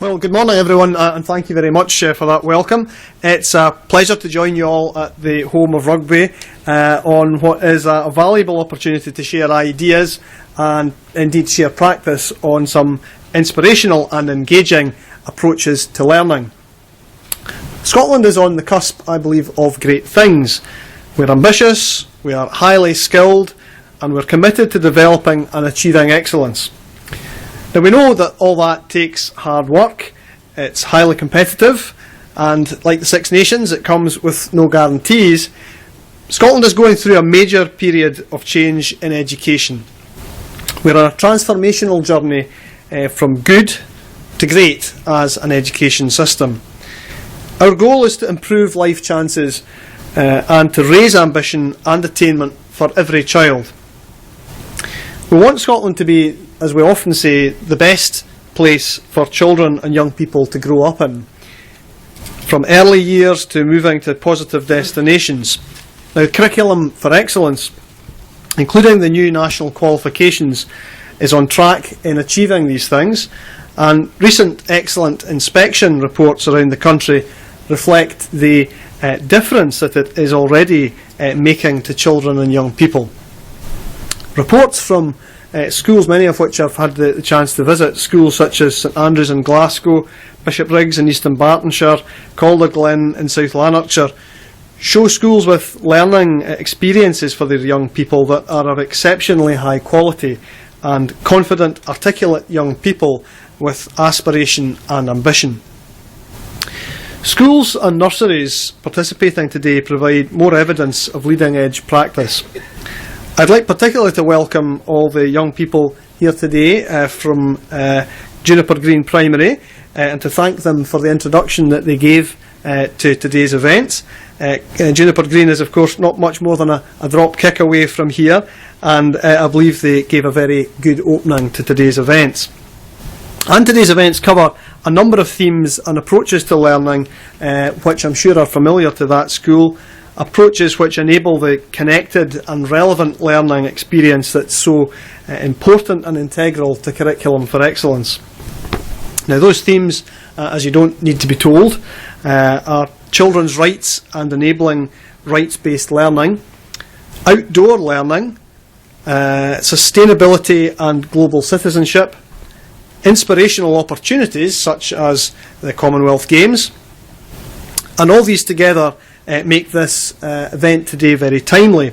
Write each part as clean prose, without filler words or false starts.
Well, good morning everyone, and thank you very much for that welcome. It's a pleasure to join you all at the home of rugby on what is a valuable opportunity to share ideas and indeed share practice on some inspirational and engaging approaches to learning. Scotland is on the cusp, I believe, of great things. We're ambitious, we are highly skilled, and we're committed to developing and achieving excellence. Now, we know that all that takes hard work, it's highly competitive, and like the Six Nations, it comes with no guarantees. Scotland is going through a major period of change in education. We're on a transformational journey from good to great as an education system. Our goal is to improve life chances and to raise ambition and attainment for every child. We want Scotland to be, as we often say, the best place for children and young people to grow up in, from early years to moving to positive destinations. Now, Curriculum for Excellence, including the new national qualifications, is on track in achieving these things, and recent excellent inspection reports around the country reflect the difference that it is already making to children and young people. Reports from schools, many of which I've had the chance to visit, schools such as St Andrews in Glasgow, Bishopbriggs in Eastern Bartonshire, Calderglen in South Lanarkshire, show schools with learning experiences for their young people that are of exceptionally high quality, and confident, articulate young people with aspiration and ambition. Schools and nurseries participating today provide more evidence of leading edge practice. I'd like particularly to welcome all the young people here today from Juniper Green Primary and to thank them for the introduction that they gave to today's event. Juniper Green is of course not much more than a drop kick away from here, and I believe they gave a very good opening to today's events. And today's events cover a number of themes and approaches to learning which I'm sure are familiar to that school, approaches which enable the connected and relevant learning experience that's so important and integral to Curriculum for Excellence. Now, those themes, as you don't need to be told, are children's rights and enabling rights-based learning, outdoor learning, sustainability and global citizenship, inspirational opportunities such as the Commonwealth Games, and all these together make this event today very timely.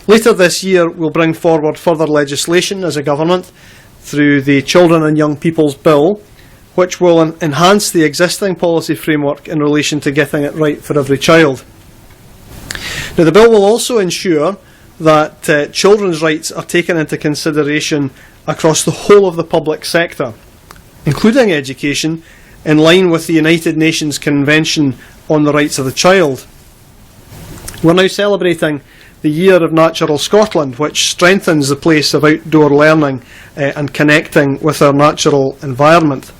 Later this year we'll bring forward further legislation as a government through the Children and Young People's Bill, which will enhance the existing policy framework in relation to getting it right for every child. Now, the bill will also ensure that children's rights are taken into consideration across the whole of the public sector, including education, in line with the United Nations Convention on the Rights of the Child. We're now celebrating the Year of Natural Scotland, which strengthens the place of outdoor learning and connecting with our natural environment.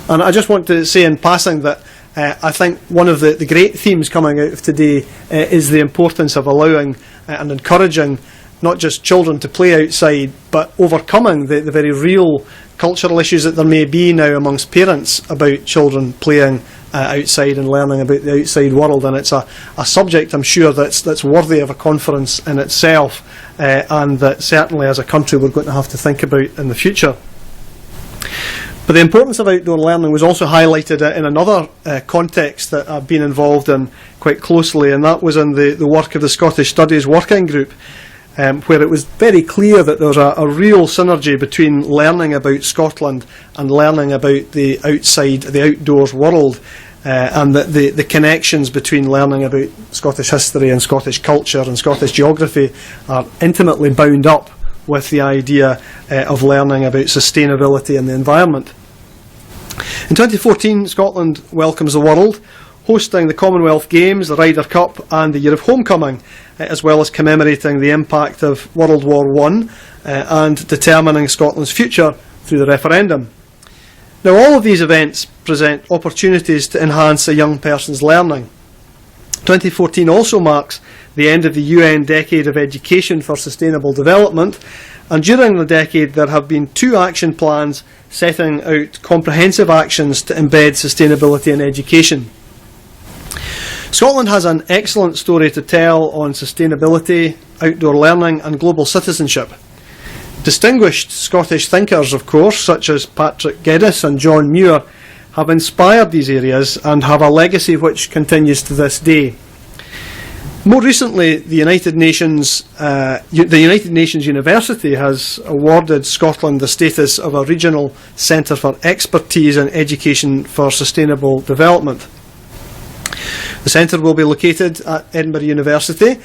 And I just want to say in passing that I think one of the great themes coming out of today is the importance of allowing and encouraging not just children to play outside, but overcoming the very real cultural issues that there may be now amongst parents about children playing outside and learning about the outside world. And it's a subject, I'm sure, that's worthy of a conference in itself, and that certainly as a country we're going to have to think about in the future. But the importance of outdoor learning was also highlighted in another context that I've been involved in quite closely, and that was in the work of the Scottish Studies Working Group, where it was very clear that there was a real synergy between learning about Scotland and learning about the outdoors world, and that the connections between learning about Scottish history and Scottish culture and Scottish geography are intimately bound up with the idea of learning about sustainability and the environment. In 2014, Scotland welcomes the world, hosting the Commonwealth Games, the Ryder Cup and the Year of Homecoming, as well as commemorating the impact of World War I and determining Scotland's future through the referendum. Now, all of these events present opportunities to enhance a young person's learning. 2014 also marks the end of the UN Decade of Education for Sustainable Development, And during the decade there have been 2 action plans setting out comprehensive actions to embed sustainability in education. Scotland has an excellent story to tell on sustainability, outdoor learning and global citizenship. Distinguished Scottish thinkers, of course, such as Patrick Geddes and John Muir, have inspired these areas and have a legacy which continues to this day. More recently, the United Nations University has awarded Scotland the status of a regional centre for expertise in education for sustainable development. The centre will be located at Edinburgh University,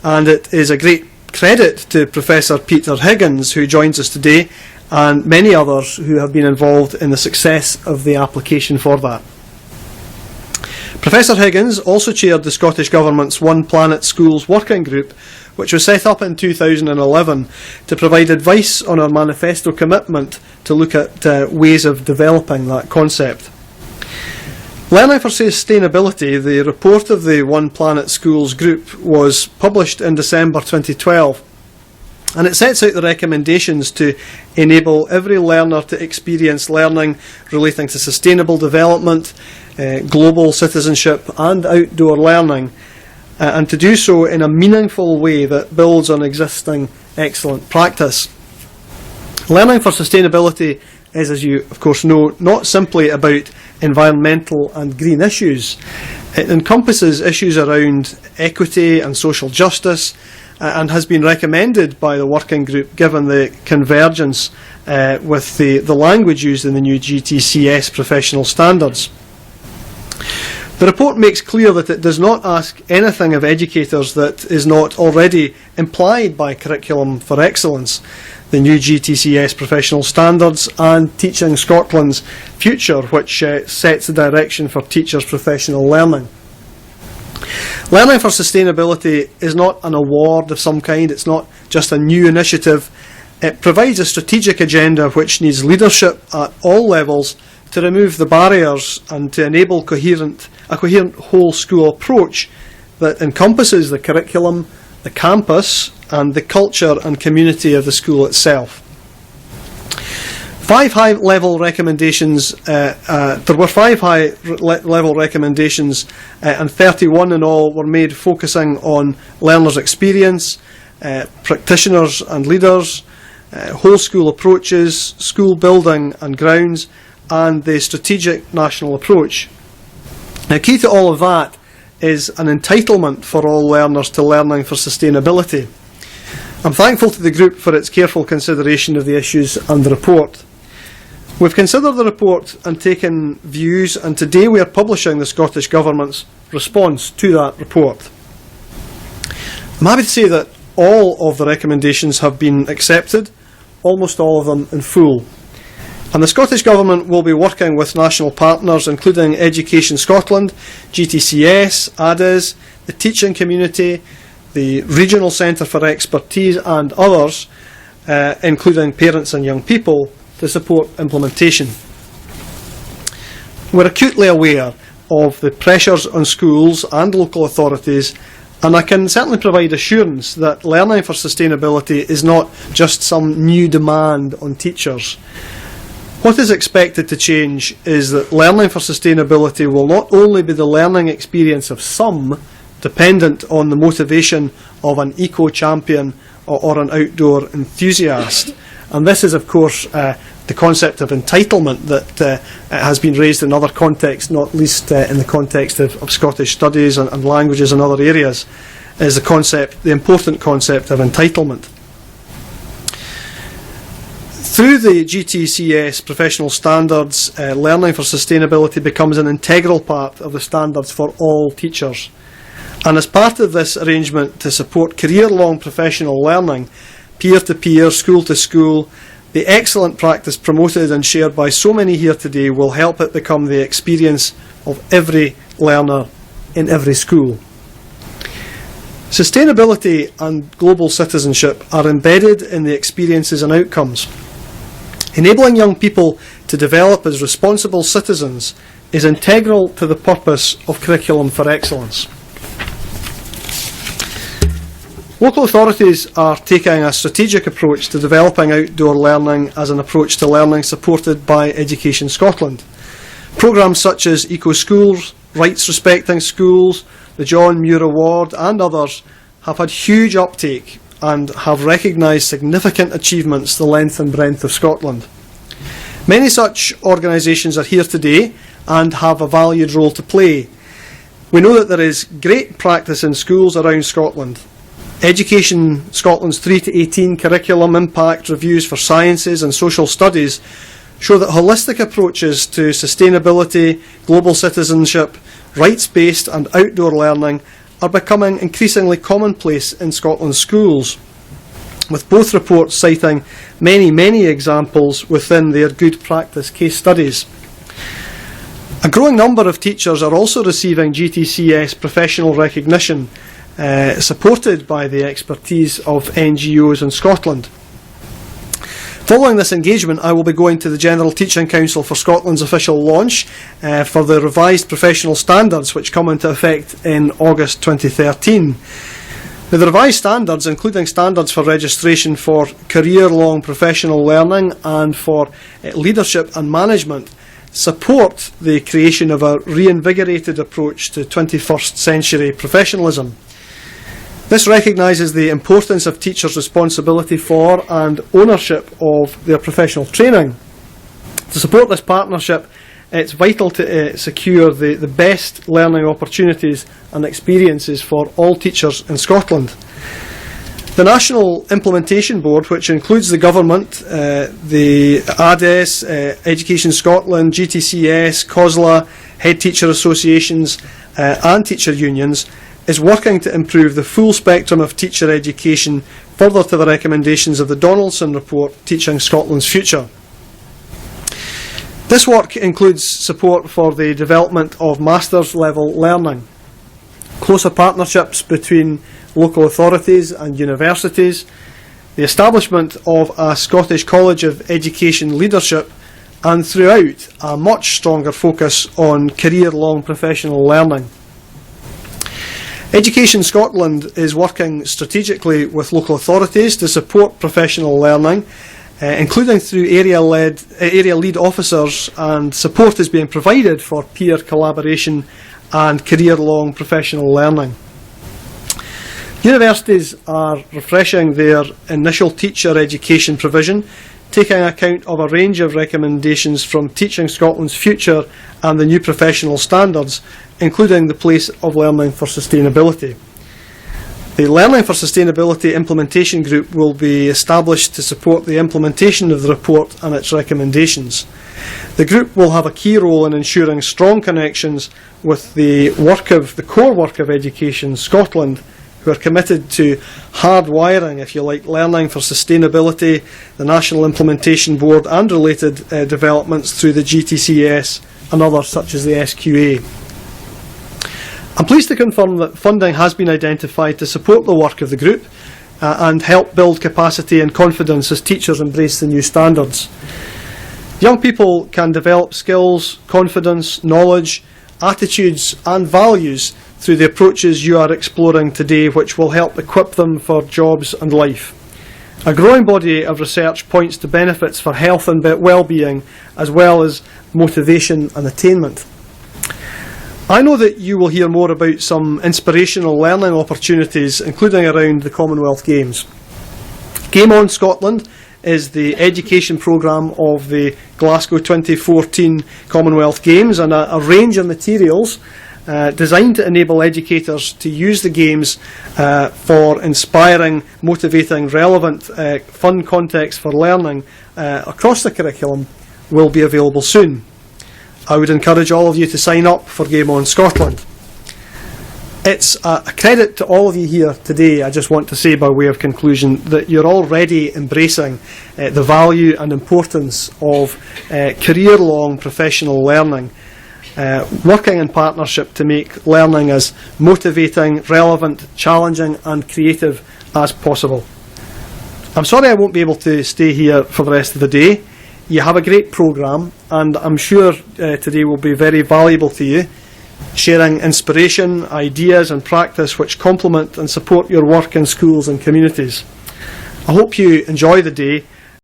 and it is a great credit to Professor Peter Higgins, who joins us today, and many others who have been involved in the success of the application for that. Professor Higgins also chaired the Scottish Government's One Planet Schools Working Group, which was set up in 2011 to provide advice on our manifesto commitment to look at ways of developing that concept. Learning for Sustainability, the report of the One Planet Schools Group, was published in December 2012, and it sets out the recommendations to enable every learner to experience learning relating to sustainable development, global citizenship and outdoor learning, and to do so in a meaningful way that builds on existing excellent practice. Learning for Sustainability is, as you of course know, not simply about environmental and green issues. It encompasses issues around equity and social justice, and has been recommended by the working group given the convergence with the language used in the new GTCS professional standards. The report makes clear that it does not ask anything of educators that is not already implied by Curriculum for Excellence, the new GTCS professional standards, and Teaching Scotland's Future, which sets the direction for teachers' professional learning. Learning for Sustainability is not an award of some kind, it's not just a new initiative. It provides a strategic agenda which needs leadership at all levels to remove the barriers and to enable a coherent whole school approach that encompasses the curriculum, the campus and the culture and community of the school itself. 5 high-level recommendations. There were 5 high-level recommendations, and 31 in all were made focusing on learners' experience, practitioners and leaders, whole school approaches, school building and grounds, and the strategic national approach. Now, key to all of that is an entitlement for all learners to learning for sustainability. I'm thankful to the group for its careful consideration of the issues and the report. We've considered the report and taken views, and today we are publishing the Scottish Government's response to that report. I'm happy to say that all of the recommendations have been accepted, almost all of them in full. And the Scottish Government will be working with national partners including Education Scotland, GTCS, ADIS, the teaching community, the Regional Centre for Expertise and others, including parents and young people, to support implementation. We're acutely aware of the pressures on schools and local authorities, and I can certainly provide assurance that learning for sustainability is not just some new demand on teachers. What is expected to change is that learning for sustainability will not only be the learning experience of some, dependent on the motivation of an eco-champion or an outdoor enthusiast. And this is, of course, the concept of entitlement that has been raised in other contexts, not least in the context of Scottish studies and languages and other areas, is the important concept of entitlement. Through the GTCS professional standards, learning for sustainability becomes an integral part of the standards for all teachers. And as part of this arrangement to support career-long professional learning, peer-to-peer, school-to-school, the excellent practice promoted and shared by so many here today will help it become the experience of every learner in every school. Sustainability and global citizenship are embedded in the experiences and outcomes. Enabling young people to develop as responsible citizens is integral to the purpose of Curriculum for Excellence. Local authorities are taking a strategic approach to developing outdoor learning as an approach to learning supported by Education Scotland. Programmes such as Eco Schools, Rights Respecting Schools, the John Muir Award and others have had huge uptake and have recognised significant achievements the length and breadth of Scotland. Many such organisations are here today and have a valued role to play. We know that there is great practice in schools around Scotland. Education Scotland's 3 to 18 curriculum impact reviews for sciences and social studies show that holistic approaches to sustainability, global citizenship, rights-based and outdoor learning are becoming increasingly commonplace in Scotland's schools, with both reports citing many examples within their good practice case studies. A growing number of teachers are also receiving GTCS professional recognition, supported by the expertise of NGOs in Scotland. Following this engagement, I will be going to the General Teaching Council for Scotland's official launch for the revised professional standards which come into effect in August 2013. Now, the revised standards, including standards for registration for career-long professional learning and for leadership and management, support the creation of a reinvigorated approach to 21st century professionalism. This recognises the importance of teachers' responsibility for and ownership of their professional training. To support this partnership, it's vital to secure the best learning opportunities and experiences for all teachers in Scotland. The National Implementation Board, which includes the Government, the ADES, Education Scotland, GTCS, COSLA, Head Teacher Associations and teacher unions, is working to improve the full spectrum of teacher education further to the recommendations of the Donaldson Report, Teaching Scotland's Future. This work includes support for the development of masters level learning, closer partnerships between local authorities and universities, the establishment of a Scottish College of Education leadership, and throughout a much stronger focus on career-long professional learning. Education Scotland is working strategically with local authorities to support professional learning, including through area lead officers, and support is being provided for peer collaboration and career-long professional learning. Universities are refreshing their initial teacher education provision, taking account of a range of recommendations from Teaching Scotland's Future and the new professional standards, including the place of Learning for Sustainability. The Learning for Sustainability Implementation Group will be established to support the implementation of the report and its recommendations. The group will have a key role in ensuring strong connections with the core work of Education Scotland, who are committed to hardwiring, if you like, learning for sustainability, the National Implementation Board and related developments through the GTCS and others such as the SQA. I'm pleased to confirm that funding has been identified to support the work of the group and help build capacity and confidence as teachers embrace the new standards. Young people can develop skills, confidence, knowledge, attitudes and values through the approaches you are exploring today, which will help equip them for jobs and life. A growing body of research points to benefits for health and well-being, as well as motivation and attainment. I know that you will hear more about some inspirational learning opportunities, including around the Commonwealth Games. Game On Scotland is the education programme of the Glasgow 2014 Commonwealth Games, and a range of materials designed to enable educators to use the Games for inspiring, motivating, relevant, fun context for learning across the curriculum will be available soon. I would encourage all of you to sign up for Game On Scotland. It's a credit to all of you here today, I just want to say by way of conclusion, that you're already embracing the value and importance of career-long professional learning, working in partnership to make learning as motivating, relevant, challenging and creative as possible. I'm sorry I won't be able to stay here for the rest of the day. You have a great programme and I'm sure today will be very valuable to you. sharing inspiration, ideas and practice which complement and support your work in schools and communities. I hope you enjoy the day